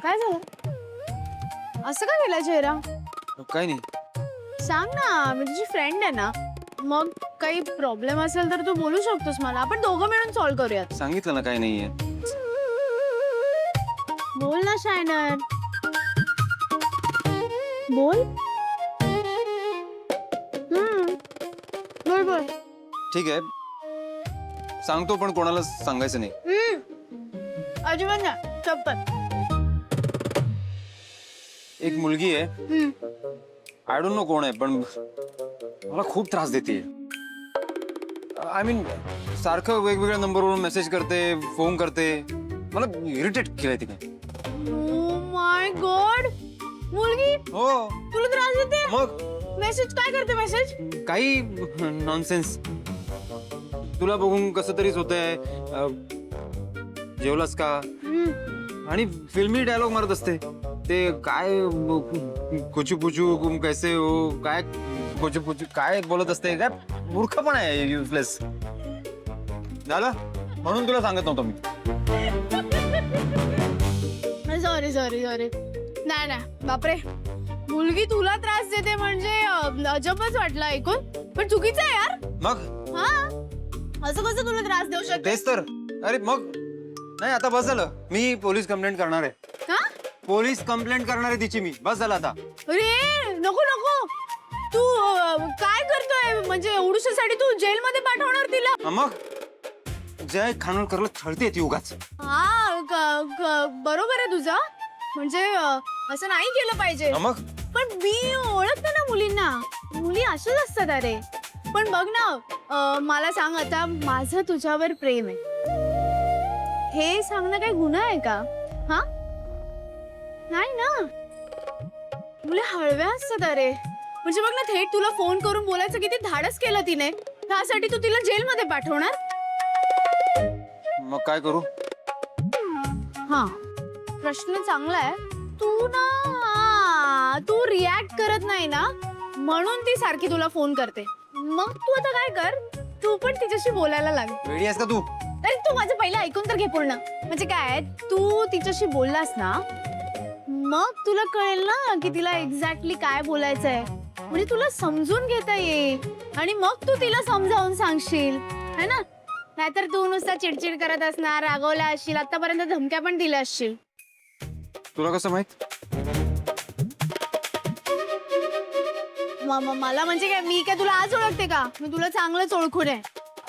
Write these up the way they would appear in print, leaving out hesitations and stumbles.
काय झालं? असं का केलं चेहरा? काही नाही. सांग ना, मी तुझी फ्रेंड आहे ना. मग काही प्रॉब्लेम असेल तर तू बोलू शकतोस मला. आपण दोघं मिळून सॉल्व्ह करूयात. सांगितलं ना काही नाहीये. बोल ना शायनर, बोल. बोल बोल. ठीक आहे, सांगतो पण कोणाला सांगायचं नाही. अजिबात नाही, चप्पल. एक मुलगी आहे, आय डोंट नो कोण आहे, पण मला खूप त्रास देते. आय मीन सारखं वेगवेगळ्या नंबरवरून मेसेज करते, फोन करते. मला इरिटेट केलंय तिने. ओ माय गॉड, मुलगी हो. तुला त्रास देते? मग मेसेज काय करते? मेसेज काही नॉनसेन्स. तुला बघून कसं तरीच होतंय, जेवलास का, आणि फिल्मी डायलॉग मारत असते. ते काय कुचू पुचू कैसे हो, काय कुचू पुचू काय बोलत असते. काय मूर्खपणा आहे, युजलेस. झालं म्हणून तुला सांगत नव्हतो मी. Sorry sorry sorry. नाही नाही, बापरे, मुलगी तुला त्रास देते म्हणजे अजबच वाटलं ऐकून. पण चुकीचं आहे यार. मग हा, असं कसं तुला त्रास देऊ शकते? तेच तर. अरे मग नाही, आता बस झालं. मी पोलीस कंप्लेंट करणार आहे. हा? पोलीस कंप्लेंट करणार आहे तिची मी. बस झालं आता. अरे नको नको, तू काय करतोय? म्हणजे एवढ्यासाठी तू जेल मध्ये पाठवणार तिला? मग जय खानोलकरला छळते ती उगाच. हा, बरोबर आहे तुझं. म्हणजे असं नाही केलं पाहिजे. मग पण मी ओळखते ना मुलींना, मुली अशाच असतात. अरे पण बघ ना, मला सांग आता, माझं तुझ्यावर प्रेम आहे हे सांगणं काही गुन्हा आहे का? हा, नाही ना. मुली हळव्या असतात. अरे म्हणजे बघ ना, थेट तुला फोन करून बोलायचं किती धाडस केलं तिने. त्यासाठी तू तिला जेलमध्ये पाठवणार? मग काय करू? हा, प्रश्न चांगला आहे. तू ना, तू रिॲक्ट करत नाही ना, म्हणून ती सारखी तुला फोन करते. मग तू आता काय कर, तू पण तिच्याशी बोलायला लाग. वेडी आहेस का तू? अरे तू माझं पहिलं ऐकून तर घे पूर्ण. म्हणजे काय, तू तिच्याशी बोललास ना, मग तुला कळेल ना की तिला एक्झॅक्टली काय बोलायचंय. म्हणजे तुला समजून घेता येईल आणि मग तू तिला समजावून सांगशील, है ना? नाहीतर तू नुसता चिडचिड करत असणार, रागवला असशील, आतापर्यंत धमक्या पण दिल्या असशील. तुला कसं माहित? मला म्हणजे काय, मी काय तुला आज ओळखते का? मी तुला चांगलंच ओळखून आहे.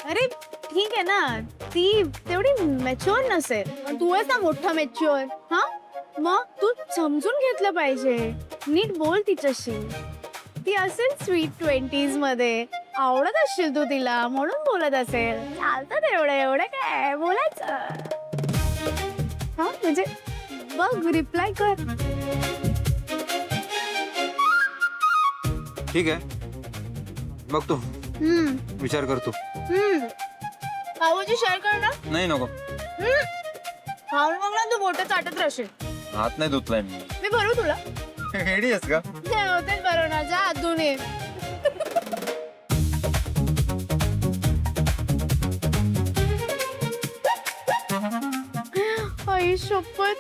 अरे ठीक आहे ना, ती तेवढी मॅच्युअर नसेल, पण तू आहेस ना मोठा मॅच्युअर. हा, मग तू समजून घेतलं पाहिजे. नीट बोल तिच्याशी. ती असेल स्वीट 20s मध्ये, आवडत असशील तू तिला म्हणून बोलत असेल. चालतं एवढं एवढं काय बोलायचं. हा म्हणजे बघ, रिप्लाय कर. ठीक आहे, बघ तू विचार करतो. भाऊजी शेअर कर ना. नाही नको. खाऊन मग ना तू मोठं चाटत राहशील. हात नाही धुतलाय मी. मी भरू तुला. वेडी आहेस का? होतेच बरं ना, जा अजून ये. आई शपथ,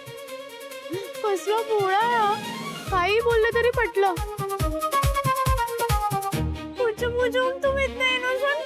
कसला भोळा आहे. काही बोललं तरी पटलं. मुझे तुम इतने इनोसेंट